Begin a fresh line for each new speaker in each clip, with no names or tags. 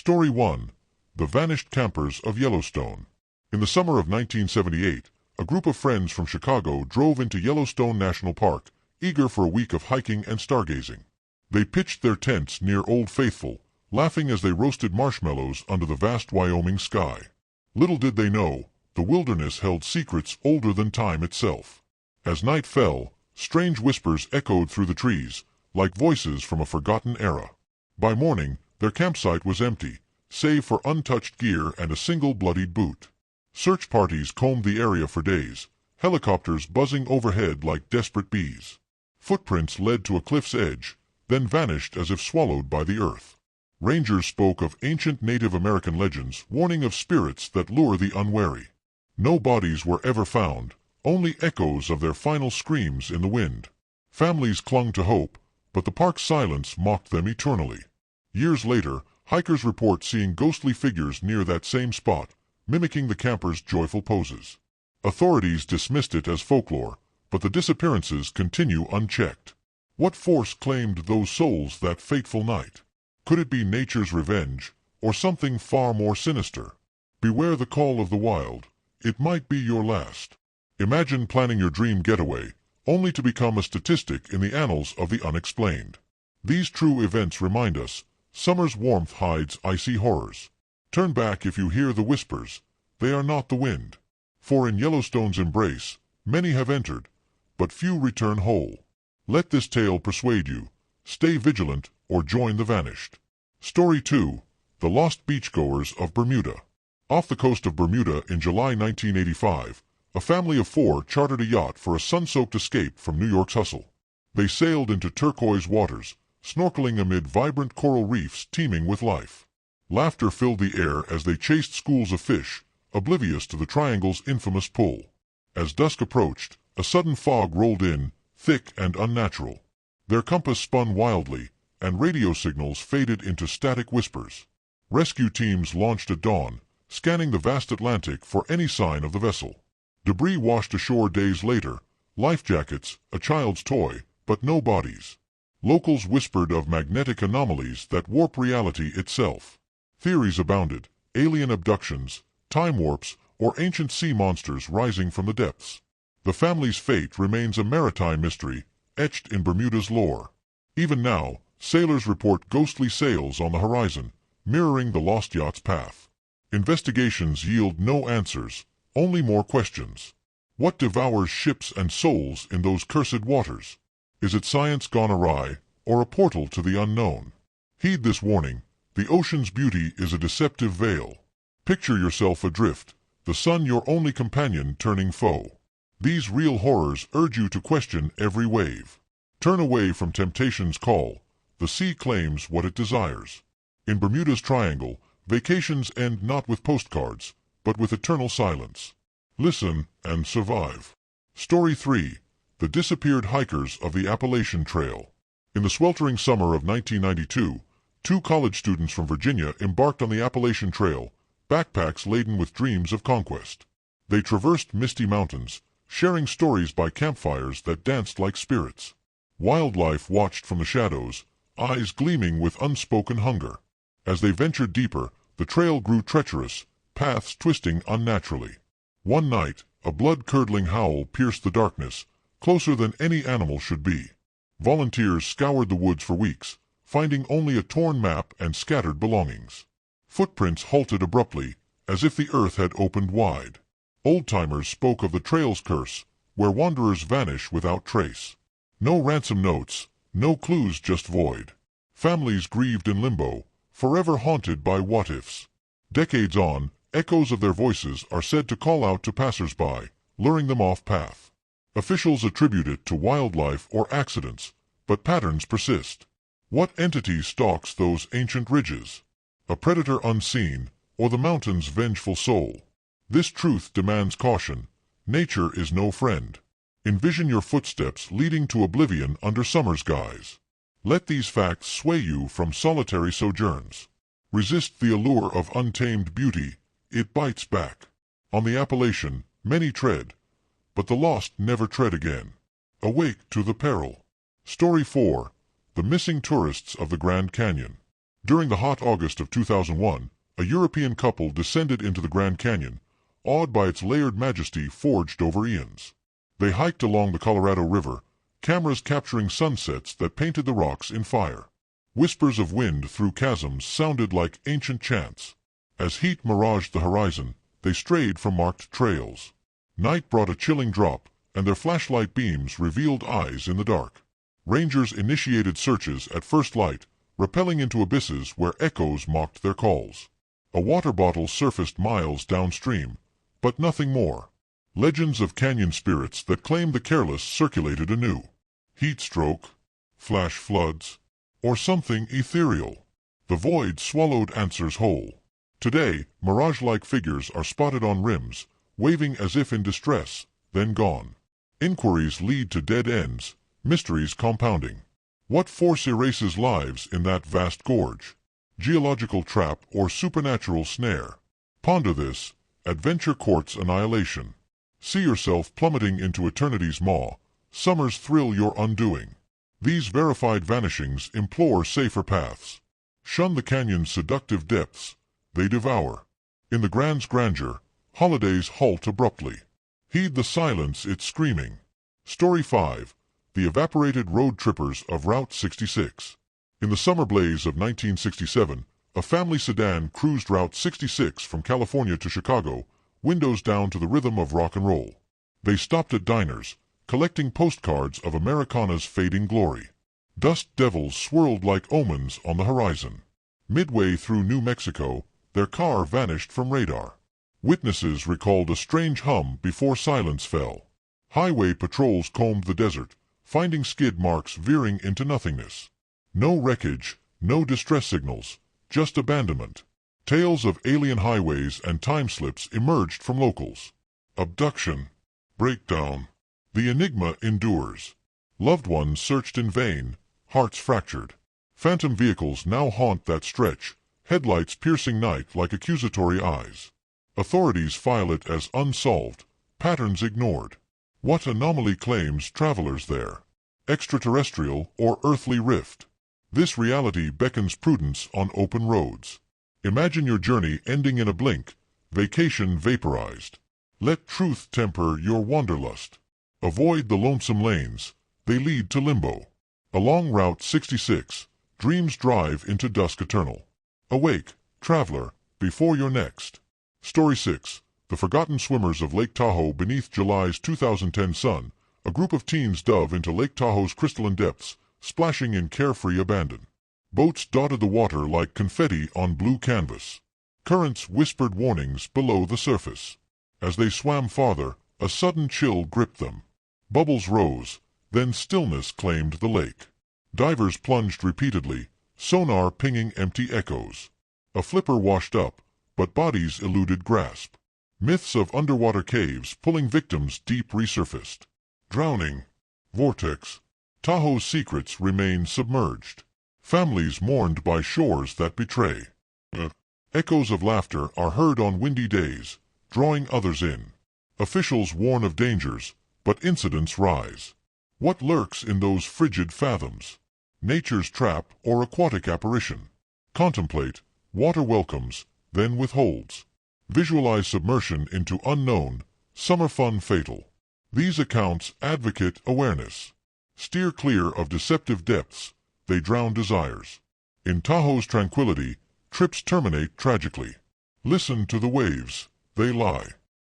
Story 1. The Vanished Campers of Yellowstone. In the summer of 1978, a group of friends from Chicago drove into Yellowstone National Park, eager for a week of hiking and stargazing. They pitched their tents near Old Faithful, laughing as they roasted marshmallows under the vast Wyoming sky. Little did they know, the wilderness held secrets older than time itself. As night fell, strange whispers echoed through the trees, like voices from a forgotten era. By morning, their campsite was empty, save for untouched gear and a single bloodied boot. Search parties combed the area for days, helicopters buzzing overhead like desperate bees. Footprints led to a cliff's edge, then vanished as if swallowed by the earth. Rangers spoke of ancient Native American legends warning of spirits that lure the unwary. No bodies were ever found, only echoes of their final screams in the wind. Families clung to hope, but the park's silence mocked them eternally. Years later, hikers report seeing ghostly figures near that same spot, mimicking the campers' joyful poses. Authorities dismissed it as folklore, but the disappearances continue unchecked. What force claimed those souls that fateful night? Could it be nature's revenge, or something far more sinister? Beware the call of the wild. It might be your last. Imagine planning your dream getaway, only to become a statistic in the annals of the unexplained. These true events remind us, summer's warmth hides icy horrors. Turn back if you hear the whispers. They are not the wind. For in Yellowstone's embrace, many have entered, but few return whole. Let this tale persuade you. Stay vigilant or join the vanished. Story 2. The Lost Beachgoers of Bermuda. Off the coast of Bermuda in July 1985, a family of 4 chartered a yacht for a sun-soaked escape from New York's hustle. They sailed into turquoise waters, snorkeling amid vibrant coral reefs teeming with life. Laughter filled the air as they chased schools of fish, oblivious to the triangle's infamous pull. As dusk approached, a sudden fog rolled in, thick and unnatural. Their compass spun wildly, and radio signals faded into static whispers. Rescue teams launched at dawn, scanning the vast Atlantic for any sign of the vessel. Debris washed ashore days later, life jackets, a child's toy, but no bodies. Locals whispered of magnetic anomalies that warp reality itself. Theories abounded: alien abductions, time warps, or ancient sea monsters rising from the depths. The family's fate remains a maritime mystery, etched in Bermuda's lore. Even now, sailors report ghostly sails on the horizon, mirroring the lost yacht's path. Investigations yield no answers, only more questions. What devours ships and souls in those cursed waters? Is it science gone awry, or a portal to the unknown? Heed this warning: the ocean's beauty is a deceptive veil. Picture yourself adrift, the sun your only companion turning foe. These real horrors urge you to question every wave. Turn away from temptation's call. The sea claims what it desires. In Bermuda's Triangle, vacations end not with postcards, but with eternal silence. Listen and survive. Story 3. The Disappeared Hikers of the Appalachian Trail. In the sweltering summer of 1992, 2 college students from Virginia embarked on the Appalachian Trail, backpacks laden with dreams of conquest. They traversed misty mountains, sharing stories by campfires that danced like spirits. Wildlife watched from the shadows, eyes gleaming with unspoken hunger. As they ventured deeper, the trail grew treacherous, paths twisting unnaturally. One night, a blood-curdling howl pierced the darkness, closer than any animal should be. Volunteers scoured the woods for weeks, finding only a torn map and scattered belongings. Footprints halted abruptly, as if the earth had opened wide. Old-timers spoke of the trail's curse, where wanderers vanish without trace. No ransom notes, no clues, just void. Families grieved in limbo, forever haunted by what-ifs. Decades on, echoes of their voices are said to call out to passers-by, luring them off-path. Officials attribute it to wildlife or accidents, but patterns persist. What entity stalks those ancient ridges? A predator unseen, or the mountain's vengeful soul? This truth demands caution. Nature is no friend. Envision your footsteps leading to oblivion under summer's guise. Let these facts sway you from solitary sojourns. Resist the allure of untamed beauty. It bites back. On the Appalachian, many tread, but the lost never tread again. Awake to the peril. Story 4. The Missing Tourists of the Grand Canyon. During the hot August of 2001, a European couple descended into the Grand Canyon, awed by its layered majesty forged over eons. They hiked along the Colorado River, cameras capturing sunsets that painted the rocks in fire. Whispers of wind through chasms sounded like ancient chants. As heat miraged the horizon, they strayed from marked trails. Night brought a chilling drop, and their flashlight beams revealed eyes in the dark. Rangers initiated searches at first light, rappelling into abysses where echoes mocked their calls. A water bottle surfaced miles downstream, but nothing more. Legends of canyon spirits that claimed the careless circulated anew. Heat stroke, flash floods, or something ethereal. The void swallowed answers whole. Today, mirage-like figures are spotted on rims, waving as if in distress, then gone. Inquiries lead to dead ends, mysteries compounding. What force erases lives in that vast gorge? Geological trap or supernatural snare? Ponder this. Adventure courts annihilation. See yourself plummeting into eternity's maw. Summer's thrill your undoing. These verified vanishings implore safer paths. Shun the canyon's seductive depths. They devour. In the grand's grandeur, holidays halt abruptly. Heed the silence it's screaming. Story 5. The evaporated road trippers of Route 66. In the summer blaze of 1967, a family sedan cruised Route 66 from California to Chicago, windows down to the rhythm of rock and roll. They stopped at diners, collecting postcards of Americana's fading glory. Dust devils swirled like omens on the horizon. Midway through New Mexico, their car vanished from radar. Witnesses recalled a strange hum before silence fell. Highway patrols combed the desert, finding skid marks veering into nothingness. No wreckage, no distress signals, just abandonment. Tales of alien highways and time slips emerged from locals. Abduction. Breakdown. The enigma endures. Loved ones searched in vain, hearts fractured. Phantom vehicles now haunt that stretch, headlights piercing night like accusatory eyes. Authorities file it as unsolved, patterns ignored. What anomaly claims travelers there? Extraterrestrial or earthly rift? This reality beckons prudence on open roads. Imagine your journey ending in a blink, vacation vaporized. Let truth temper your wanderlust. Avoid the lonesome lanes, they lead to limbo. Along Route 66, dreams drive into dusk eternal. Awake, traveler, before your next. Story 6. The Forgotten Swimmers of Lake Tahoe. Beneath July's 2010 sun, a group of teens dove into Lake Tahoe's crystalline depths, splashing in carefree abandon. Boats dotted the water like confetti on blue canvas. Currents whispered warnings below the surface. As they swam farther, a sudden chill gripped them. Bubbles rose, then stillness claimed the lake. Divers plunged repeatedly, sonar pinging empty echoes. A flipper washed up, but bodies eluded grasp. Myths of underwater caves pulling victims deep resurfaced. Drowning. Vortex. Tahoe's secrets remain submerged. Families mourned by shores that betray. Echoes of laughter are heard on windy days, drawing others in. Officials warn of dangers, but incidents rise. What lurks in those frigid fathoms? Nature's trap or aquatic apparition? Contemplate, water welcomes, then withholds. Visualize submersion into unknown, summer fun fatal. These accounts advocate awareness. Steer clear of deceptive depths, they drown desires. In Tahoe's tranquility, trips terminate tragically. Listen to the waves, they lie.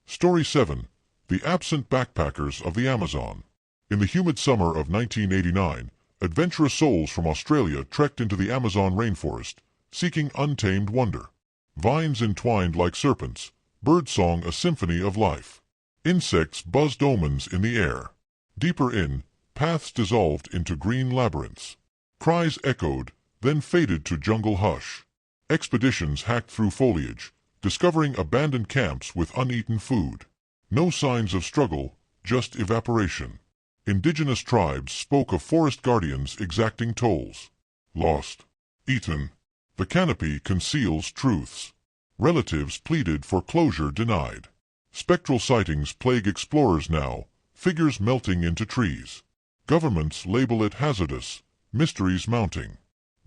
Story 7. The Absent Backpackers of the Amazon. In the humid summer of 1989, adventurous souls from Australia trekked into the Amazon rainforest, seeking untamed wonder. Vines entwined like serpents, birdsong a symphony of life. Insects buzzed omens in the air. Deeper in, paths dissolved into green labyrinths. Cries echoed, then faded to jungle hush. Expeditions hacked through foliage, discovering abandoned camps with uneaten food. No signs of struggle, just evaporation. Indigenous tribes spoke of forest guardians exacting tolls. Lost. Eaten. The canopy conceals truths. Relatives pleaded for closure denied. Spectral sightings plague explorers now, figures melting into trees. Governments label it hazardous, mysteries mounting.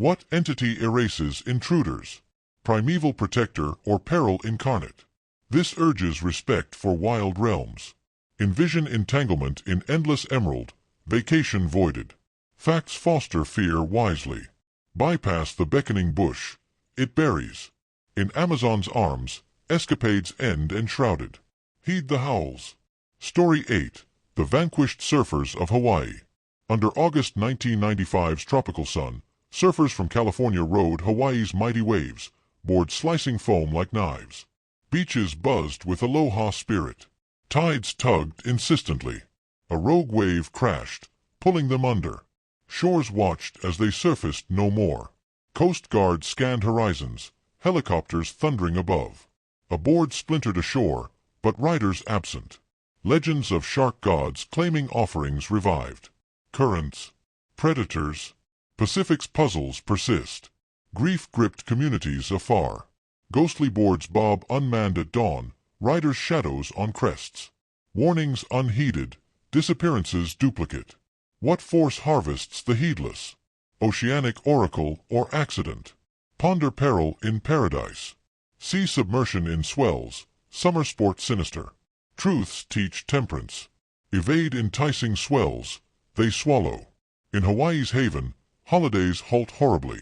What entity erases intruders? Primeval protector or peril incarnate? This urges respect for wild realms. Envision entanglement in endless emerald, vacation voided. Facts foster fear wisely. Bypass the beckoning bush. It buries. In Amazon's arms, escapades end enshrouded. Heed the howls. Story 8. The Vanquished Surfers of Hawaii. Under August 1995's tropical sun, surfers from California rode Hawaii's mighty waves, boards slicing foam like knives. Beaches buzzed with aloha spirit. Tides tugged insistently. A rogue wave crashed, pulling them under. Shores watched as they surfaced no more. Coast guards scanned horizons, helicopters thundering above. A board splintered ashore, but riders absent. Legends of shark gods claiming offerings revived. Currents. Predators. Pacific's puzzles persist. Grief gripped communities afar. Ghostly boards bob unmanned at dawn, riders' shadows on crests. Warnings unheeded, disappearances duplicate. What force harvests the heedless? Oceanic oracle or accident? Ponder peril in paradise. Sea submersion in swells, summer sport sinister. Truths teach temperance. Evade enticing swells, they swallow. In Hawaii's haven, holidays halt horribly.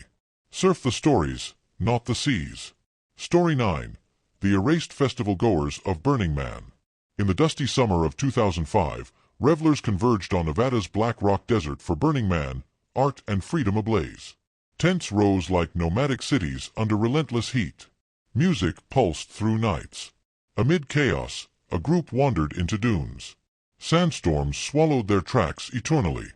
Surf the stories, not the seas. Story 9. The Erased Festival Goers of Burning Man. In the dusty summer of 2005, revelers converged on Nevada's Black Rock Desert for Burning Man, art and freedom ablaze. Tents rose like nomadic cities under relentless heat. Music pulsed through nights. Amid chaos, a group wandered into dunes. Sandstorms swallowed their tracks eternally.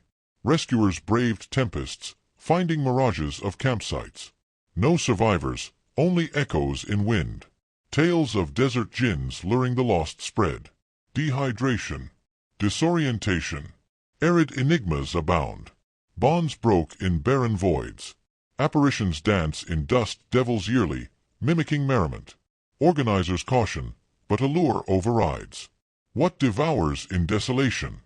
Rescuers braved tempests, finding mirages of campsites. No survivors, only echoes in wind. Tales of desert jinns luring the lost spread. Dehydration. Disorientation. Arid enigmas abound. Bonds broke in barren voids. Apparitions dance in dust devils yearly, mimicking merriment. Organizers caution, but allure overrides. What devours in desolation?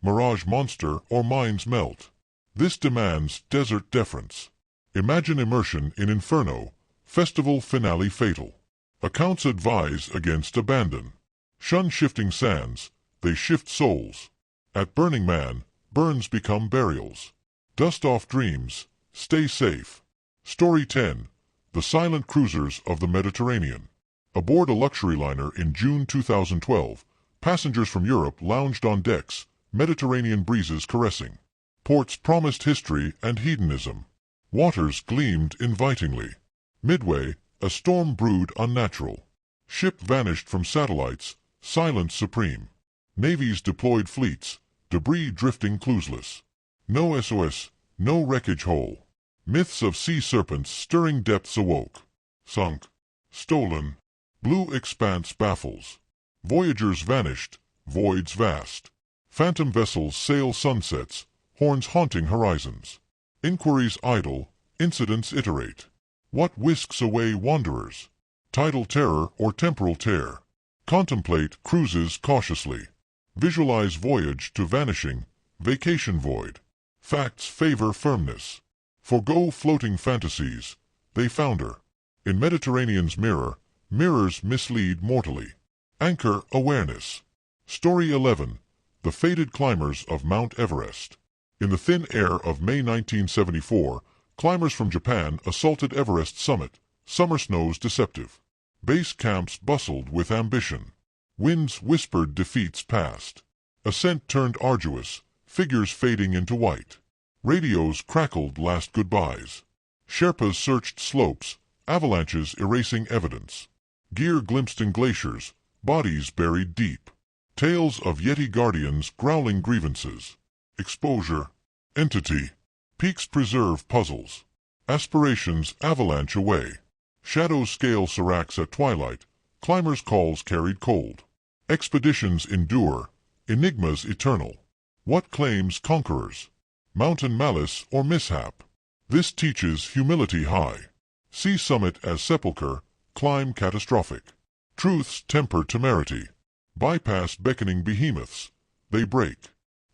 Mirage monster or mind's melt? This demands desert deference. Imagine immersion in inferno, festival finale fatal. Accounts advise against abandon. Shun shifting sands, they shift souls. At Burning Man, burns become burials. Dust off dreams, stay safe. Story 10. The Silent Cruisers of the Mediterranean. Aboard a luxury liner in June 2012, passengers from Europe lounged on decks, Mediterranean breezes caressing. Ports promised history and hedonism. Waters gleamed invitingly. Midway, a storm brewed unnatural. Ship vanished from satellites, silence supreme. Navies deployed fleets, debris drifting clueless. No SOS, no wreckage whole. Myths of sea serpents stirring depths awoke. Sunk. Stolen. Blue expanse baffles. Voyagers vanished, voids vast. Phantom vessels sail sunsets, horns haunting horizons. Inquiries idle, incidents iterate. What whisks away wanderers? Tidal terror or temporal tear? Contemplate cruises cautiously. Visualize voyage to vanishing, vacation void. Facts favor firmness. Forgo floating fantasies, they founder. In Mediterranean's mirror, mirrors mislead mortally. Anchor awareness. Story 11. The Fated Climbers of Mount Everest. In the thin air of May 1974, climbers from Japan assaulted Everest summit, summer snows deceptive. Base camps bustled with ambition. Winds whispered defeats past. Ascent turned arduous, figures fading into white. Radios crackled last goodbyes. Sherpas searched slopes, avalanches erasing evidence. Gear glimpsed in glaciers, bodies buried deep. Tales of Yeti guardians growling grievances. Exposure. Entity. Peaks preserve puzzles. Aspirations avalanche away. Shadows scale seracs at twilight, climbers' calls carried cold. Expeditions endure, enigmas eternal. What claims conquerors? Mountain malice or mishap? This teaches humility high. See summit as sepulchre, climb catastrophic. Truths temper temerity. Bypass beckoning behemoths. They break.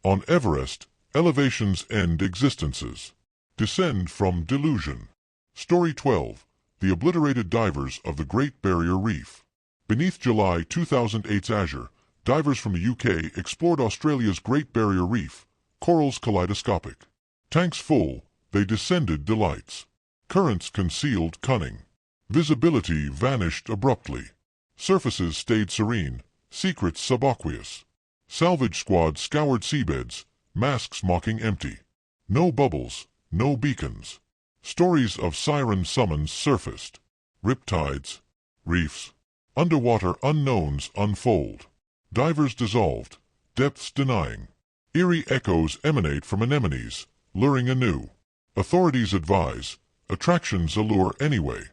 On Everest, elevations end existences. Descend from delusion. Story 12. The Obliterated Divers of the Great Barrier Reef. Beneath July 2008's azure, divers from the UK explored Australia's Great Barrier Reef, corals kaleidoscopic. Tanks full, they descended delights. Currents concealed cunning. Visibility vanished abruptly. Surfaces stayed serene, secrets subaqueous. Salvage squads scoured seabeds, masks mocking empty. No bubbles, no beacons. Stories of siren summons surfaced. Riptides, reefs, underwater unknowns unfold. Divers dissolved, depths denying. Eerie echoes emanate from anemones, luring anew. Authorities advise, attractions allure anyway.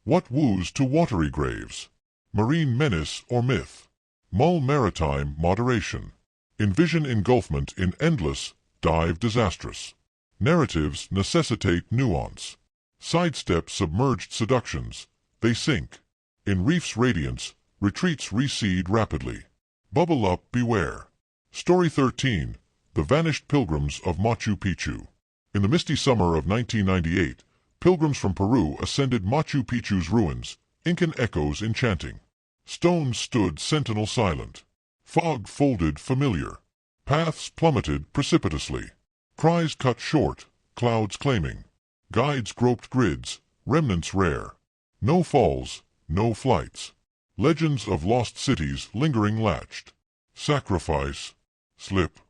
What woos to watery graves? Marine menace or myth? Mull maritime moderation. Envision engulfment in endless, dive disastrous. Narratives necessitate nuance. Sidestep submerged seductions, they sink. In reef's radiance, retreats recede rapidly. Bubble up, beware. Story 13. The Vanished Pilgrims of Machu Picchu. In the misty summer of 1998, pilgrims from Peru ascended Machu Picchu's ruins, Incan echoes enchanting. Stones stood sentinel silent. Fog folded familiar. Paths plummeted precipitously. Cries cut short, clouds claiming. Guides groped grids, remnants rare. No falls, no flights. Legends of lost cities lingering latched. Sacrifice, slip.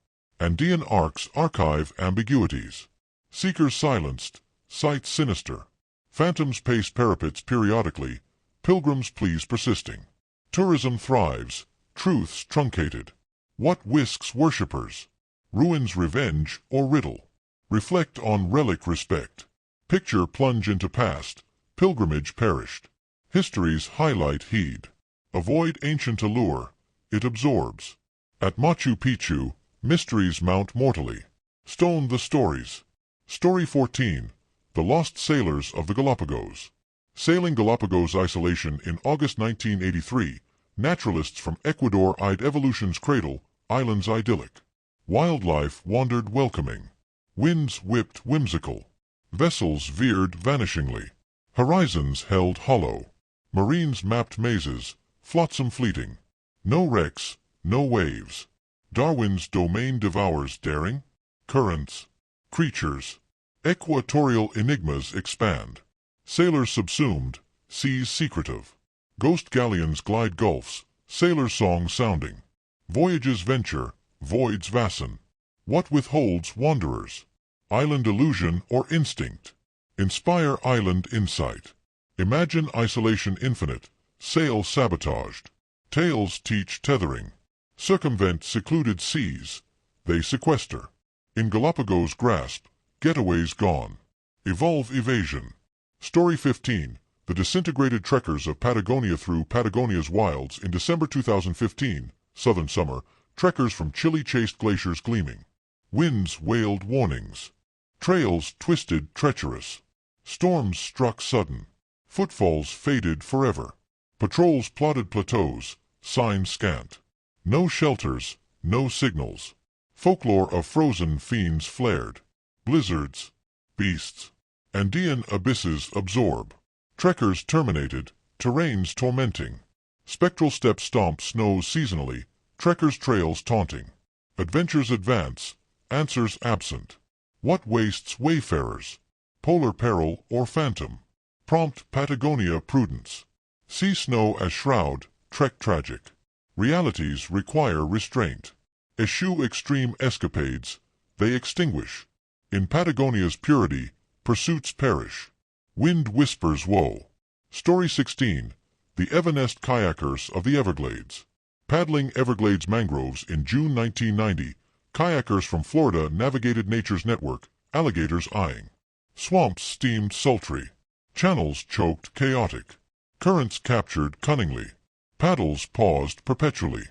Andean arcs archive ambiguities. Seekers silenced, sights sinister. Phantoms pace parapets periodically, pilgrims' pleas persisting. Tourism thrives, truths truncated. What whisks worshippers? Ruins revenge or riddle? Reflect on relic respect. Picture plunge into past, pilgrimage perished. History's highlight heed. Avoid ancient allure, it absorbs. At Machu Picchu, mysteries mount mortally. Stone the stories. Story 14. The Lost Sailors of the Galapagos. Sailing Galapagos isolation in August 1983, naturalists from Ecuador eyed evolution's cradle, islands idyllic. Wildlife wandered welcoming. Winds whipped whimsical. Vessels veered vanishingly. Horizons held hollow. Marines mapped mazes, flotsam fleeting. No wrecks, no waves. Darwin's domain devours daring. Currents, creatures. Equatorial enigmas expand. Sailors subsumed, seas secretive. Ghost galleons glide gulfs, sailors' song sounding. Voyages venture, voids vassen. What withholds wanderers? Island illusion or instinct? Inspire island insight. Imagine isolation infinite, sail sabotaged. Tales teach tethering. Circumvent secluded seas, they sequester. In Galapagos grasp, getaways gone. Evolve evasion. Story 15. The Disintegrated Trekkers of Patagonia. Through Patagonia's wilds in December 2015, southern summer, trekkers from Chile chased glaciers gleaming. Winds wailed warnings. Trails twisted treacherous. Storms struck sudden. Footfalls faded forever. Patrols plotted plateaus, signs scant. No shelters, no signals. Folklore of frozen fiends flared. Blizzards, beasts. Andean abysses absorb. Trekkers terminated, terrains tormenting. Spectral steps stomp snows seasonally, trekkers' trails taunting. Adventures advance, answers absent. What wastes wayfarers? Polar peril or phantom? Prompt Patagonia prudence. Sea snow as shroud, trek tragic. Realities require restraint. Eschew extreme escapades, they extinguish. In Patagonia's purity, pursuits perish. Wind whispers woe. Story 16. The Evanescent Kayakers of the Everglades. Paddling Everglades mangroves in June 1990, kayakers from Florida navigated nature's network, alligators eyeing. Swamps steamed sultry. Channels choked chaotic. Currents captured cunningly. Paddles paused perpetually.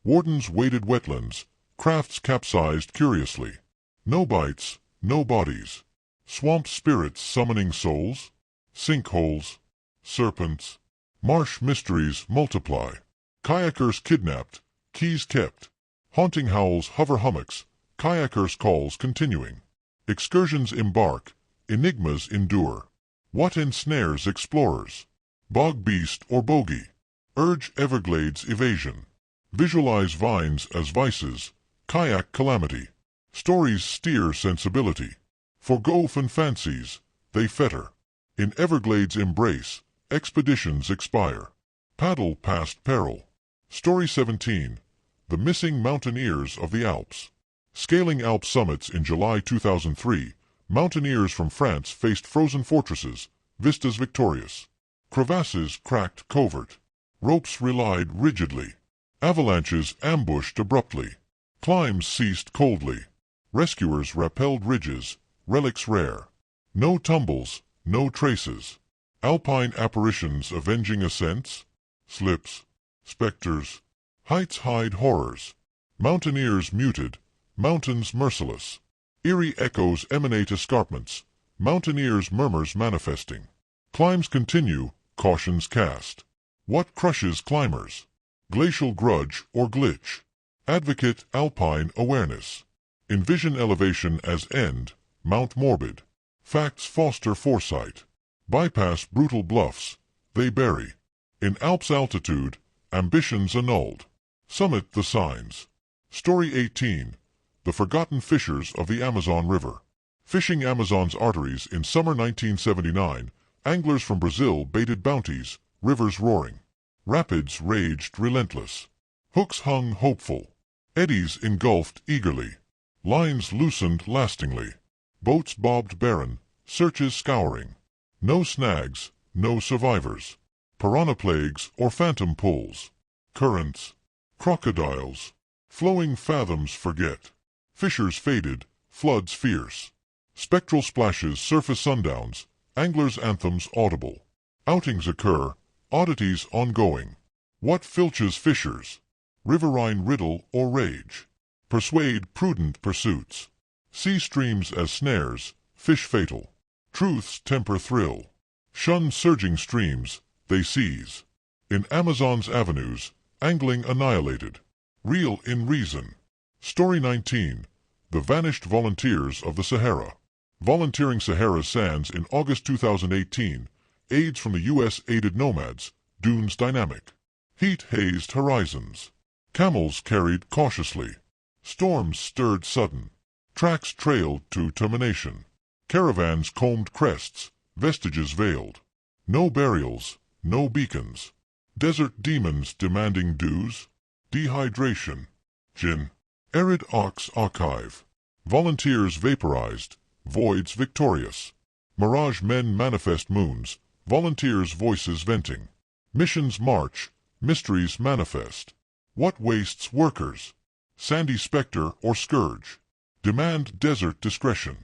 Wardens waded wetlands, crafts capsized curiously. No bites, no bodies. Swamp spirits summoning souls? Sinkholes, serpents. Marsh mysteries multiply. Kayakers kidnapped, keys kept. Haunting howls hover hummocks, kayakers calls continuing. Excursions embark, enigmas endure. What ensnares explorers? Bog beast or bogey? Urge Everglades evasion. Visualize vines as vices, kayak calamity. Stories steer sensibility. Forgo fancies, they fetter. In Everglades embrace, expeditions expire. Paddle past peril. Story 17. The Missing Mountaineers of the Alps. Scaling Alp summits in July 2003, mountaineers from France faced frozen fortresses, vistas victorious. Crevasses cracked covert. Ropes relied rigidly. Avalanches ambushed abruptly. Climbs ceased coldly. Rescuers rappelled ridges, relics rare. No tumbles, no traces. Alpine apparitions avenging ascents? Slips, specters. Heights hide horrors. Mountaineers muted, mountains merciless. Eerie echoes emanate escarpments, mountaineers' murmurs manifesting. Climbs continue, cautions cast. What crushes climbers? Glacial grudge or glitch? Advocate alpine awareness. Envision elevation as end, Mount Morbid. Facts foster foresight. Bypass brutal bluffs, they bury. In Alps altitude, ambitions annulled. Summit the signs. Story 18. The Forgotten Fishers of the Amazon River. Fishing Amazon's arteries in summer 1979, anglers from Brazil baited bounties, rivers roaring. Rapids raged relentless. Hooks hung hopeful. Eddies engulfed eagerly. Lines loosened lastingly. Boats bobbed barren, searches scouring. No snags, no survivors. Piranha plagues or phantom pulls. Currents. Crocodiles. Flowing fathoms forget. Fishers faded, floods fierce. Spectral splashes surface sundowns, anglers' anthems audible. Outings occur, oddities ongoing. What filches fishers? Riverine riddle or rage? Persuade prudent pursuits. Sea streams as snares, fish fatal. Truths temper thrill. Shun surging streams, they seize. In Amazon's avenues, angling annihilated. Reel in reason. Story 19. The Vanished Volunteers of the Sahara. Volunteering Sahara's sands in August 2018, aids from the U.S. aided nomads, dunes dynamic. Heat-hazed horizons. Camels carried cautiously. Storms stirred sudden. Tracks trailed to termination. Caravans combed crests, vestiges veiled. No burials, no beacons. Desert demons demanding dues. Dehydration. Gin. Arid ox archive. Volunteers vaporized, voids victorious. Mirage men manifest moons, volunteers voices venting. Missions march, mysteries manifest. What wastes workers? Sandy specter or scourge? Demand desert discretion.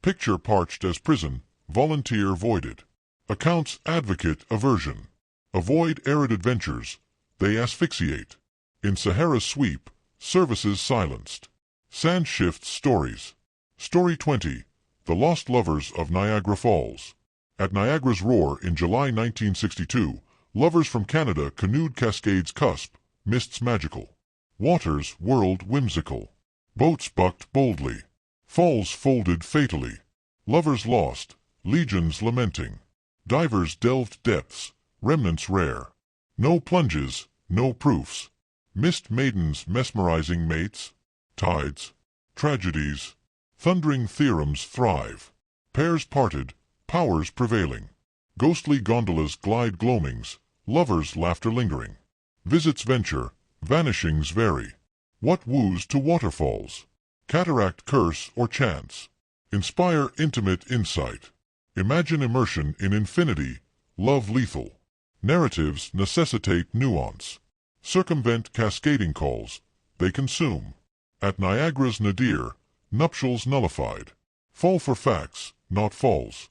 Picture parched as prison, volunteer voided. Accounts advocate aversion. Avoid arid adventures, they asphyxiate. In Sahara's sweep, services silenced. Sand shifts stories. Story 20. The Lost Lovers of Niagara Falls. At Niagara's roar in July 1962, lovers from Canada canoed Cascade's cusp, mists magical. Waters whirled whimsical. Boats bucked boldly. Falls folded fatally. Lovers lost, legions lamenting. Divers delved depths, remnants rare. No plunges, no proofs. Mist maidens mesmerizing mates. Tides. Tragedies. Thundering theorems thrive. Pairs parted, powers prevailing. Ghostly gondolas glide gloamings, lovers' laughter lingering. Visits venture, vanishings vary. What woos to waterfalls? Cataract curse or chance? Inspire intimate insight. Imagine immersion in infinity, love lethal. Narratives necessitate nuance. Circumvent cascading calls, they consume. At Niagara's nadir, nuptials nullified. Fall for facts, not falls.